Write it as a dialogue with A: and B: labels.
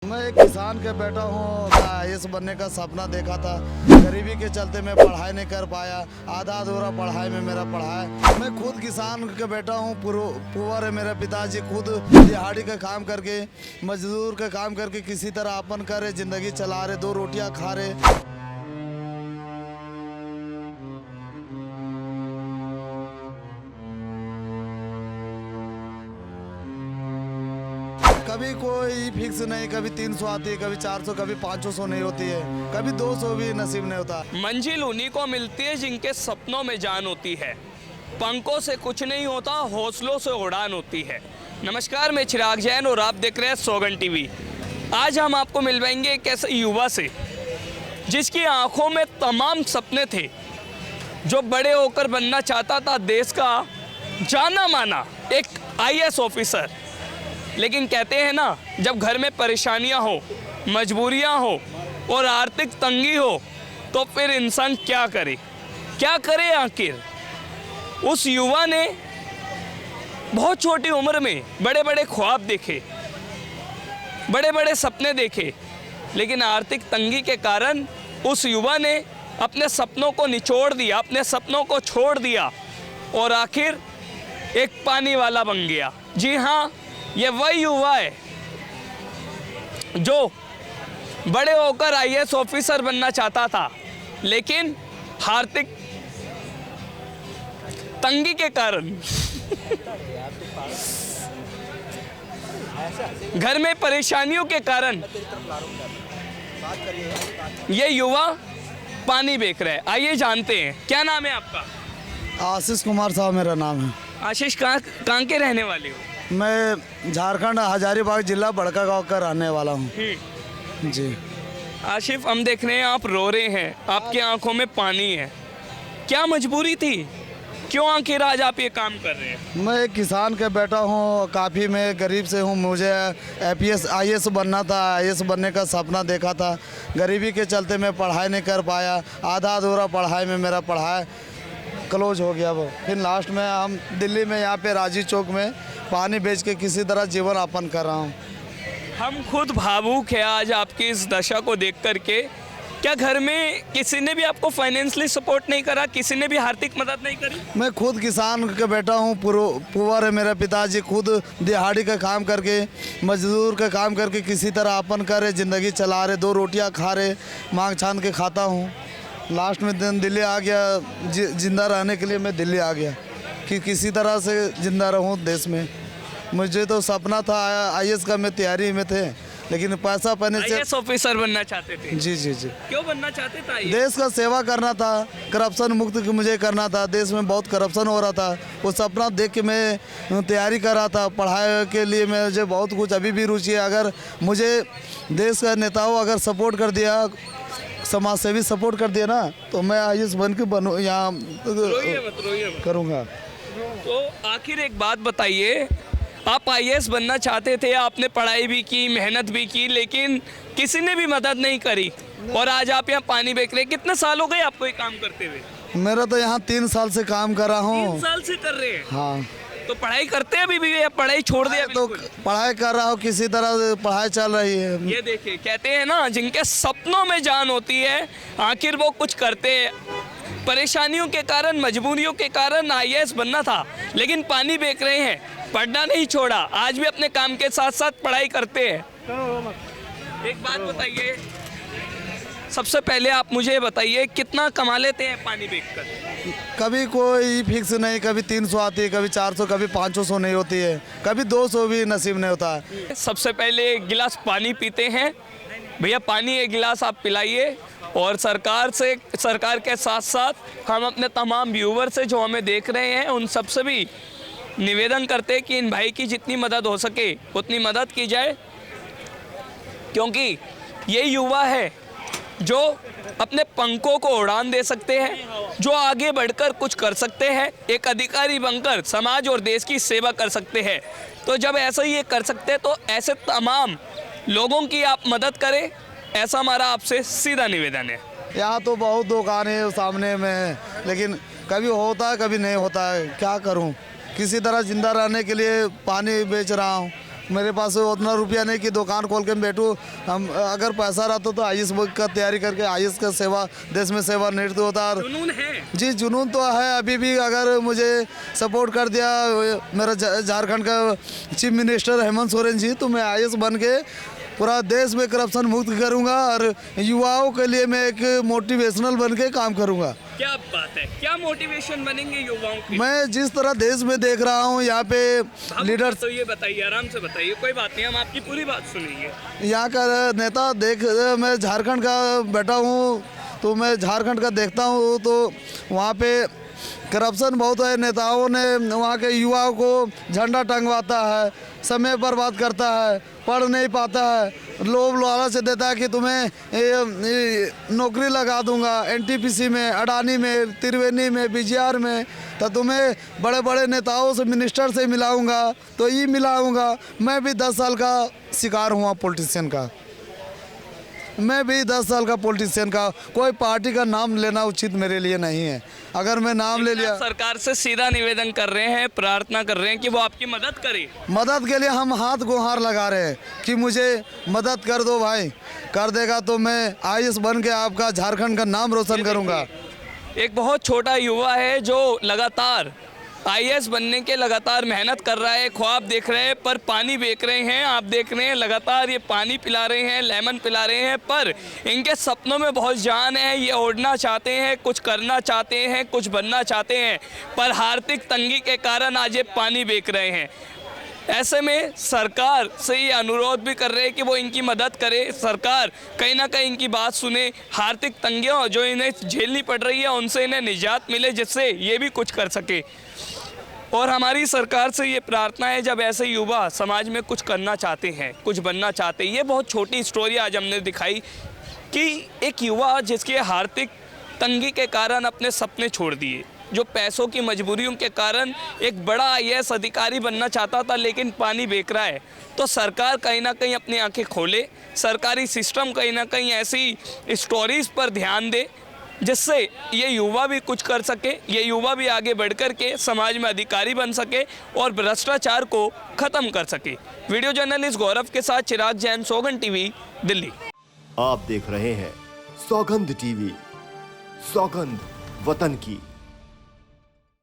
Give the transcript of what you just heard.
A: मैं एक किसान के बेटा हूँ। मैं IAS बनने का सपना देखा था। गरीबी के चलते मैं पढ़ाई नहीं कर पाया। आधा अधूरा पढ़ाई में मेरा पढ़ा है। मैं खुद किसान के बेटा हूँ। पुअर है मेरे पिताजी। खुद दिहाड़ी का काम करके, मजदूर का काम करके किसी तरह अपन करे ज़िंदगी चला रहे, दो रोटियाँ खा रहे। कभी कोई फिक्स नहीं, कभी 300 आती है, कभी 400, कभी 500 नहीं होती है, कभी 200 भी नसीब नहीं होता।
B: मंजिल उन्हीं को मिलती है जिनके सपनों में जान होती है। पंखों से कुछ नहीं होता, हौसलों से उड़ान होती है। नमस्कार, मैं चिराग जैन और आप देख रहे हैं सौगन टीवी। आज हम आपको मिलवाएंगे एक ऐसे युवा से जिसकी आंखों में तमाम सपने थे, जो बड़े होकर बनना चाहता था देश का जाना माना एक IAS ऑफिसर। लेकिन कहते हैं ना, जब घर में परेशानियां हो, मजबूरियां हो और आर्थिक तंगी हो, तो फिर इंसान क्या करे आखिर। उस युवा ने बहुत छोटी उम्र में बड़े बड़े ख्वाब देखे, बड़े बड़े सपने देखे, लेकिन आर्थिक तंगी के कारण उस युवा ने अपने सपनों को निचोड़ दिया, अपने सपनों को छोड़ दिया और आखिर एक पानी वाला बन गया। जी हाँ, ये वही युवा है जो बड़े होकर IAS ऑफिसर बनना चाहता था, लेकिन आर्थिक तंगी के कारण घर में परेशानियों के कारण ये युवा पानी बेच रहा है। आइए जानते हैं, क्या नाम है आपका?
A: आशीष कुमार साहब मेरा नाम है।
B: आशीष, कहाँ के रहने वाले हो?
A: मैं झारखंड हजारीबाग जिला बड़का गांव का रहने वाला हूँ जी।
B: आशिफ, हम देख रहे हैं आप रो रहे हैं, आपकी आंखों में पानी है। क्या मजबूरी थी? क्यों आखिर आज आप ये काम कर रहे हैं?
A: मैं एक किसान का बेटा हूँ। काफ़ी मैं गरीब से हूँ। मुझे IAS बनना था। IAS बनने का सपना देखा था। गरीबी के चलते मैं पढ़ाई नहीं कर पाया। आधा अधूरा पढ़ाई में मेरा पढ़ाई क्लोज हो गया। वो फिर लास्ट में हम दिल्ली में यहाँ पे राजी चौक में पानी बेच के किसी तरह जीवन यापन कर रहा हूँ।
B: हम खुद भावुक हैं आज आपकी इस दशा को देख करके। क्या घर में किसी ने भी आपको फाइनेंशियली सपोर्ट नहीं करा? किसी ने भी आर्थिक मदद नहीं करी?
A: मैं खुद किसान का बेटा हूँ। पुअर है मेरे पिताजी। खुद दिहाड़ी का काम करके, मजदूर का काम करके किसी तरह यापन करे ज़िंदगी चला रहे, दो रोटियाँ खा रहे, मांग छान के खाता हूँ। लास्ट में दिन दिल्ली आ गया। जिंदा रहने के लिए मैं दिल्ली आ गया कि किसी तरह से जिंदा रहूं देश में। मुझे तो सपना था IAS का, मैं तैयारी में थे, लेकिन पैसा पाने से
B: IAS ऑफिसर बनना चाहते थे?
A: जी जी जी।
B: क्यों बनना चाहते थे?
A: देश का सेवा करना था, करप्शन मुक्त मुझे करना था। देश में बहुत करप्शन हो रहा था, वो सपना देख के मैं तैयारी कर रहा था। पढ़ाई के लिए मुझे बहुत कुछ अभी भी रुचि है। अगर मुझे देश का नेताओं अगर सपोर्ट कर दिया, समाज सेवी सपोर्ट कर दिया ना, तो मैं IAS बन के बनूँ यहाँ करूँगा।
B: तो आखिर एक बात बताइए, आप IAS बनना चाहते थे, आपने पढ़ाई भी की, मेहनत भी की, लेकिन किसी ने भी मदद नहीं करी और आज आप यहाँ पानी बेच रहे हैं। कितने साल हो गए आपको ये काम करते हुए?
A: मेरा तो यहाँ 3 साल से काम कर रहा हूँ।
B: 3 साल से कर रहे हैं?
A: हाँ।
B: तो पढ़ाई करते हैं अभी भी या पढ़ाई छोड़ दिया?
A: तो पढ़ाई कर रहा हूँ, किसी तरह पढ़ाई चल रही है।
B: ये देखिए, कहते हैं ना, जिनके सपनों में जान होती है आखिर वो कुछ करते हैं। परेशानियों के कारण, मजबूरियों के कारण IAS बनना था, लेकिन पानी बेच रहे हैं। पढ़ना नहीं छोड़ा, आज भी अपने काम के साथ साथ पढ़ाई करते हैं। एक बात बताइए, सबसे पहले आप मुझे बताइए, कितना कमा लेते हैं पानी बेचकर?
A: कभी कोई फिक्स नहीं, कभी 300 आती है, कभी 400, कभी 500 नहीं होती है, कभी 200 भी नसीब नहीं होता है।
B: सबसे पहले एक गिलास पानी पीते हैं। भैया, पानी एक गिलास आप पिलाइए। और सरकार के साथ साथ हम अपने तमाम व्यूवर से जो हमें देख रहे हैं, उन सबसे भी निवेदन करते हैं कि इन भाई की जितनी मदद हो सके उतनी मदद की जाए, क्योंकि ये युवा है जो अपने पंखों को उड़ान दे सकते हैं, जो आगे बढ़कर कुछ कर सकते हैं, एक अधिकारी बनकर समाज और देश की सेवा कर सकते हैं। तो जब ऐसा ही ये कर सकते हैं, तो ऐसे तमाम लोगों की आप मदद करें, ऐसा हमारा आपसे सीधा निवेदन है।
A: यहाँ तो बहुत दुकानें सामने में, लेकिन कभी होता है कभी नहीं होता है। क्या करूँ? किसी तरह जिंदा रहने के लिए पानी बेच रहा हूँ। मेरे पास उतना रुपया नहीं कि दुकान खोल के बैठूँ। हम अगर पैसा रहता तो आईएएस का तैयारी करके आईएएस का सेवा, देश में सेवा निरत होता। और
B: जुनून है।
A: जी जुनून तो है अभी भी। अगर मुझे सपोर्ट कर दिया मेरा झारखंड का चीफ मिनिस्टर हेमंत सोरेन जी, तो मैं आईएएस बन के पूरा देश में करप्शन मुक्त करूंगा और युवाओं के लिए मैं एक मोटिवेशनल बन के काम करूंगा।
B: क्या बात है, क्या मोटिवेशन बनेंगे युवाओं की?
A: मैं जिस तरह देश में देख रहा हूँ यहाँ पे लीडर,
B: तो ये बताइए, आराम से बताइए, कोई बात नहीं, हम आपकी पूरी बात सुनेंगे।
A: यहाँ का नेता देख, मैं झारखंड का बेटा हूँ तो मैं झारखंड का देखता हूँ तो वहाँ पे करप्शन बहुत है। नेताओं ने वहाँ के युवाओं को झंडा टंगवाता है, समय बर्बाद करता है, पढ़ नहीं पाता है, लोभ लालच देता है कि तुम्हें नौकरी लगा दूंगा एनटीपीसी में, अडानी में, त्रिवेणी में, बीजीआर में, तो तुम्हें बड़े बड़े नेताओं से, मिनिस्टर से मिलाऊंगा, तो ये मिलाऊंगा। मैं भी 10 साल का शिकार हुआ पॉलिटिशियन का, मैं भी 10 साल का पॉलिटिशियन का। कोई पार्टी का नाम लेना उचित मेरे लिए नहीं है। अगर मैं नाम ले लिया,
B: सरकार से सीधा निवेदन कर रहे हैं, प्रार्थना कर रहे हैं कि वो आपकी मदद करे।
A: मदद के लिए हम हाथ गुहार लगा रहे हैं कि मुझे मदद कर दो भाई। कर देगा तो मैं आईएएस बन के आपका झारखंड का नाम रोशन करूंगा।
B: एक बहुत छोटा युवा है जो लगातार आईएएस बनने के लगातार मेहनत कर रहा है, ख्वाब देख रहे हैं, पर पानी बेच रहे हैं। आप देख रहे हैं लगातार ये पानी पिला रहे हैं, लेमन पिला रहे हैं, पर इनके सपनों में बहुत जान है। ये उड़ना चाहते हैं, कुछ करना चाहते हैं, कुछ बनना चाहते हैं, पर आर्थिक तंगी के कारण आज ये पानी बेच रहे हैं। ऐसे में सरकार से ये अनुरोध भी कर रहे हैं कि वो इनकी मदद करे। सरकार कहीं ना कहीं इनकी बात सुने, आर्थिक तंगियों जो इन्हें झेलनी पड़ रही है उनसे इन्हें निजात मिले, जिससे ये भी कुछ कर सके। और हमारी सरकार से ये प्रार्थना है, जब ऐसे युवा समाज में कुछ करना चाहते हैं, कुछ बनना चाहते हैं। ये बहुत छोटी स्टोरी आज हमने दिखाई कि एक युवा जिसके आर्थिक तंगी के कारण अपने सपने छोड़ दिए, जो पैसों की मजबूरियों के कारण एक बड़ा आईएएस अधिकारी बनना चाहता था लेकिन पानी बेच रहा है। तो सरकार कहीं ना कहीं अपनी आंखें खोले, सरकारी सिस्टम कहीं ना कहीं ऐसी स्टोरीज पर ध्यान दे जिससे ये युवा भी कुछ कर सके, ये युवा भी आगे बढ़ कर के समाज में अधिकारी बन सके और भ्रष्टाचार को ख़त्म कर सके। वीडियो जर्नलिस्ट गौरव के साथ चिराग जैन, सौगंध टीवी, दिल्ली।
C: आप देख रहे हैं सौगंध टीवी, सौगंध वतन की।